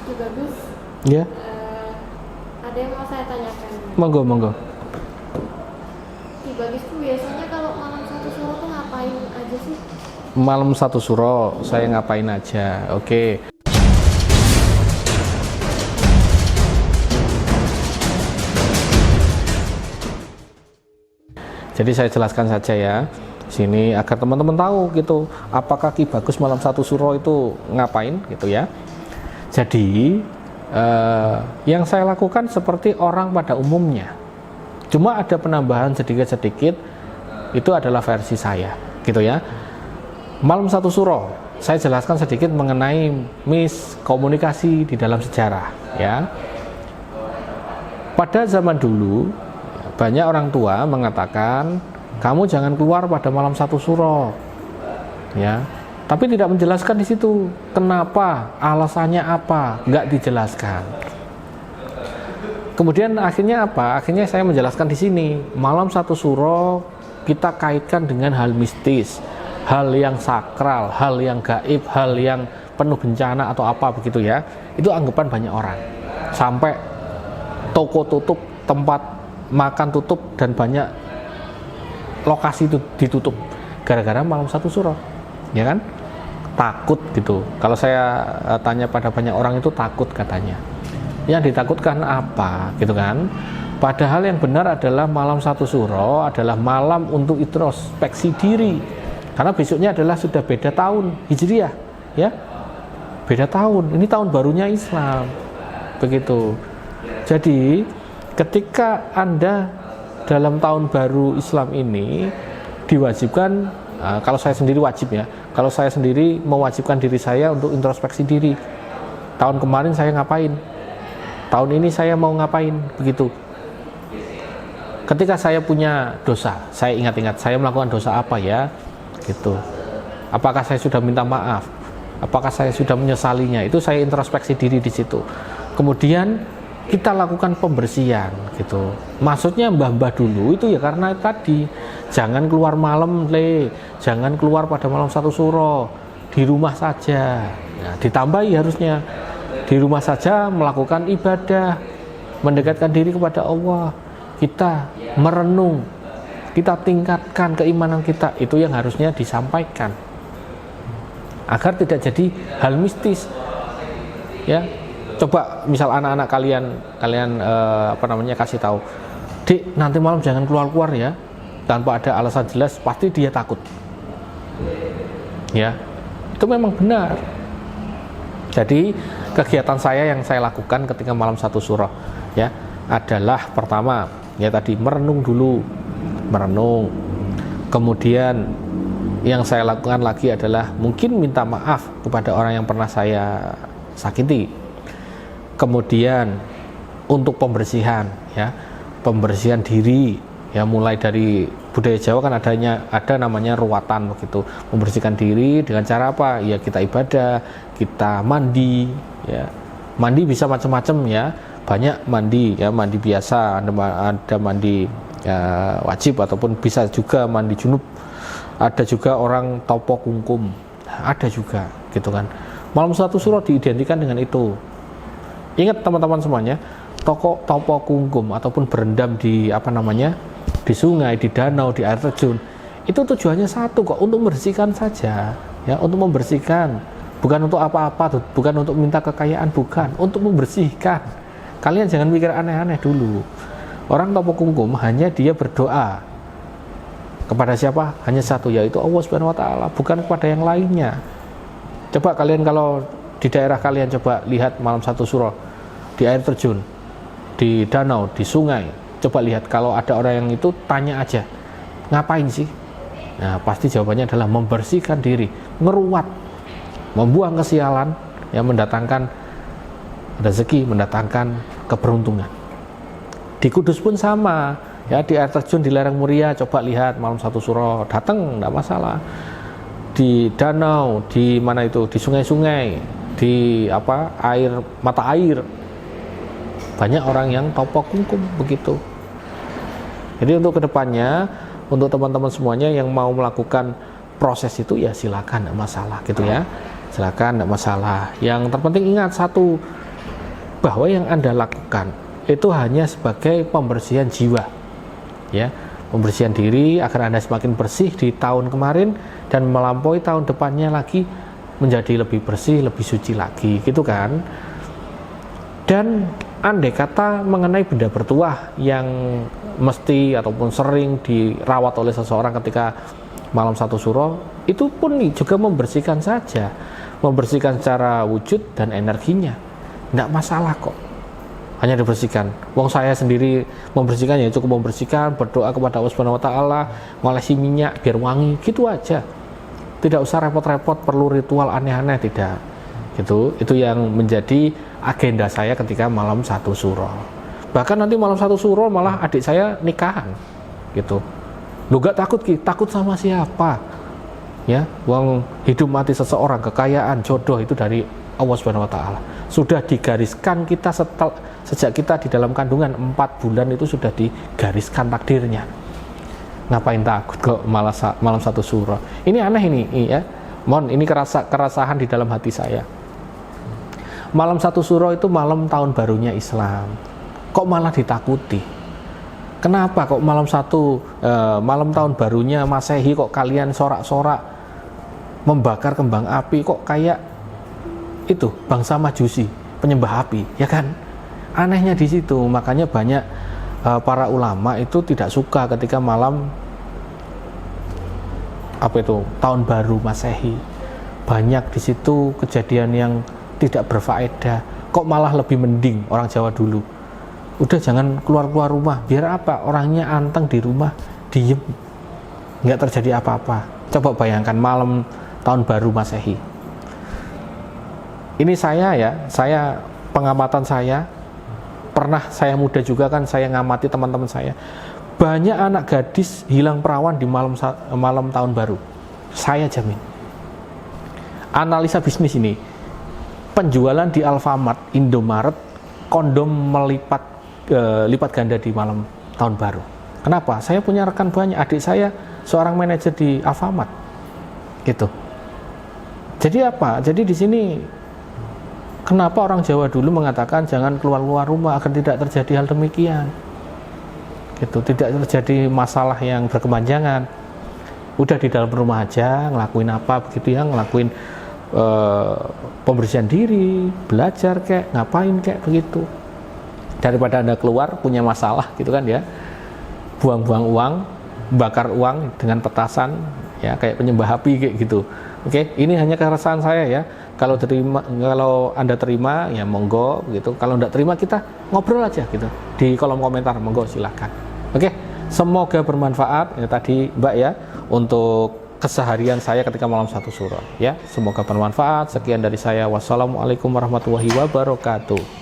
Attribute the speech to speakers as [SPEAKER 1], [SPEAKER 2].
[SPEAKER 1] Ki Bagus,
[SPEAKER 2] Ya,
[SPEAKER 1] ada yang mau saya tanyakan.
[SPEAKER 2] monggo monggo.
[SPEAKER 1] Ki Bagus tuh biasanya kalau malam satu suro tuh ngapain aja sih?
[SPEAKER 2] Malam satu suro saya ngapain aja? Oke. Jadi saya jelaskan saja ya sini agar teman-teman tahu gitu apakah Ki Bagus malam satu suro itu ngapain gitu ya. Jadi yang saya lakukan seperti orang pada umumnya, cuma ada penambahan sedikit-sedikit, itu adalah versi saya gitu ya. Malam satu suro saya jelaskan sedikit mengenai miskomunikasi di dalam sejarah ya. Pada zaman dulu banyak orang tua mengatakan kamu jangan keluar pada malam satu suro ya, tapi tidak menjelaskan di situ kenapa, alasannya apa, nggak dijelaskan. Kemudian akhirnya apa? Akhirnya saya menjelaskan di sini malam satu suro kita kaitkan dengan hal mistis, hal yang sakral, hal yang gaib, hal yang penuh bencana atau apa begitu ya. Itu anggapan banyak orang, sampai toko tutup, tempat makan tutup, dan banyak lokasi itu ditutup gara-gara malam satu suro ya kan, takut gitu. Kalau saya tanya pada banyak orang itu takut katanya. Yang ditakutkan apa gitu kan, padahal yang benar adalah malam satu suro adalah malam untuk introspeksi diri, karena besoknya adalah sudah beda tahun Hijriah ya, beda tahun, ini tahun barunya Islam begitu. Jadi ketika Anda dalam tahun baru Islam ini diwajibkan, kalau saya sendiri wajib ya, kalau saya sendiri mewajibkan diri saya untuk introspeksi diri, tahun kemarin saya ngapain, tahun ini saya mau ngapain begitu. Ketika saya punya dosa, saya ingat-ingat saya melakukan dosa apa ya gitu, apakah saya sudah minta maaf, apakah saya sudah menyesalinya, itu saya introspeksi diri di situ. Kemudian kita lakukan pembersihan gitu. Maksudnya mbah-mbah dulu itu ya karena tadi jangan keluar malam jangan keluar pada malam satu suro, di rumah saja. Nah, ditambahi harusnya di rumah saja melakukan ibadah, mendekatkan diri kepada Allah, kita merenung, kita tingkatkan keimanan kita, itu yang harusnya disampaikan agar tidak jadi hal mistis ya. Coba misal anak-anak kalian kasih tahu, Dik, nanti malam jangan keluar-keluar ya, tanpa ada alasan jelas, pasti dia takut ya. Itu memang benar. Jadi kegiatan saya yang saya lakukan ketika malam satu suro ya adalah pertama ya tadi merenung dulu, merenung. Kemudian yang saya lakukan lagi adalah mungkin minta maaf kepada orang yang pernah saya sakiti. Kemudian untuk pembersihan ya, pembersihan diri ya, mulai dari budaya Jawa kan ada namanya ruwatan begitu, membersihkan diri dengan cara apa ya, kita ibadah, kita mandi ya. Mandi bisa macam-macam ya, banyak mandi ya, mandi biasa, ada mandi ya, wajib, ataupun bisa juga mandi junub, ada juga orang topo kungkum, ada juga gitu kan. Malam satu suro diidentikan dengan itu. Ingat teman-teman semuanya, topo kungkum ataupun berendam di di sungai, di danau, di air terjun, itu tujuannya satu kok, untuk membersihkan saja ya, untuk membersihkan, bukan untuk apa-apa, bukan untuk minta kekayaan, bukan, untuk membersihkan. Kalian jangan mikir aneh-aneh dulu. Orang topo kungkum hanya dia berdoa kepada siapa? Hanya satu, yaitu Allah Subhanahu wa taala, bukan kepada yang lainnya. Coba kalian kalau di daerah kalian coba lihat malam satu suro di air terjun, di danau, di sungai, coba lihat kalau ada orang yang itu, tanya aja ngapain sih. Nah pasti jawabannya adalah membersihkan diri, ngeruat, membuang kesialan yang mendatangkan rezeki, mendatangkan keberuntungan. Di Kudus pun sama ya, di air terjun di lereng Muria, coba lihat malam satu suro, datang, enggak masalah. Di danau, di mana itu, di sungai-sungai, di mata air, banyak orang yang topo kungkum begitu. Jadi untuk kedepannya, untuk teman-teman semuanya yang mau melakukan proses itu ya silakan, enggak masalah gitu ya, silakan, enggak masalah. Yang terpenting ingat satu, bahwa yang Anda lakukan itu hanya sebagai pembersihan jiwa, ya, pembersihan diri agar Anda semakin bersih di tahun kemarin dan melampaui tahun depannya lagi menjadi lebih bersih, lebih suci lagi, gitu kan. Dan andai kata mengenai benda bertuah yang mesti ataupun sering dirawat oleh seseorang ketika malam satu suro, itu pun juga membersihkan saja, membersihkan secara wujud dan energinya, tidak masalah kok, hanya dibersihkan. Wong saya sendiri membersihkan, ya cukup membersihkan, berdoa kepada Allah Subhanahu wa taala, ngolesi minyak biar wangi, gitu aja. Tidak usah repot-repot perlu ritual aneh-aneh, tidak. Gitu. Itu yang menjadi agenda saya ketika malam satu suro. Bahkan nanti malam satu suro malah adik saya nikahan, gitu. Lu gak takut Ki? Takut sama siapa? Ya, uang hidup mati seseorang, kekayaan, jodoh itu dari Allah Subhanahu wa taala. Sudah digariskan kita sejak kita di dalam kandungan 4 bulan itu sudah digariskan takdirnya. Ngapain takut kok malam satu suro? Ini aneh ini, ya. Ini kerasahan di dalam hati saya. Malam satu suro itu malam tahun barunya Islam. Kok malah ditakuti? Kenapa kok malam tahun barunya Masehi kok kalian sorak-sorak membakar kembang api, kok kayak itu bangsa Majusi, penyembah api, ya kan? Anehnya di situ. Makanya banyak para ulama itu tidak suka ketika malam tahun baru Masehi. Banyak di situ kejadian yang tidak berfaedah. Kok malah lebih mending orang Jawa dulu, udah jangan keluar rumah, biar apa, orangnya anteng di rumah, diem, nggak terjadi apa-apa. Coba bayangkan malam tahun baru Masehi. Ini saya pengamatan saya, pernah saya muda juga kan, saya ngamati teman-teman saya, banyak anak gadis hilang perawan di malam tahun baru. Saya jamin. Analisa bisnis ini, penjualan di Alfamart, Indomaret, kondom lipat ganda di malam tahun baru. Kenapa? Saya punya rekan banyak, adik saya seorang manajer di Alfamart, gitu. Jadi apa? Jadi di sini kenapa orang Jawa dulu mengatakan jangan keluar rumah agar tidak terjadi hal demikian, gitu, tidak terjadi masalah yang berkepanjangan. Udah di dalam rumah aja ngelakuin apa begitu ya, ngelakuin pembersihan diri, belajar kayak ngapain kayak begitu, daripada Anda keluar punya masalah gitu kan ya, buang-buang uang, bakar uang dengan petasan ya, kayak penyembah api kayak gitu. Oke, ini hanya keresahan saya ya. Kalau Anda terima ya monggo gitu, kalau enggak terima kita ngobrol aja gitu di kolom komentar, monggo silakan. Oke, semoga bermanfaat ya tadi Mbak ya untuk keseharian saya ketika malam satu suro ya, semoga bermanfaat. Sekian dari saya, wassalamualaikum warahmatullahi wabarakatuh.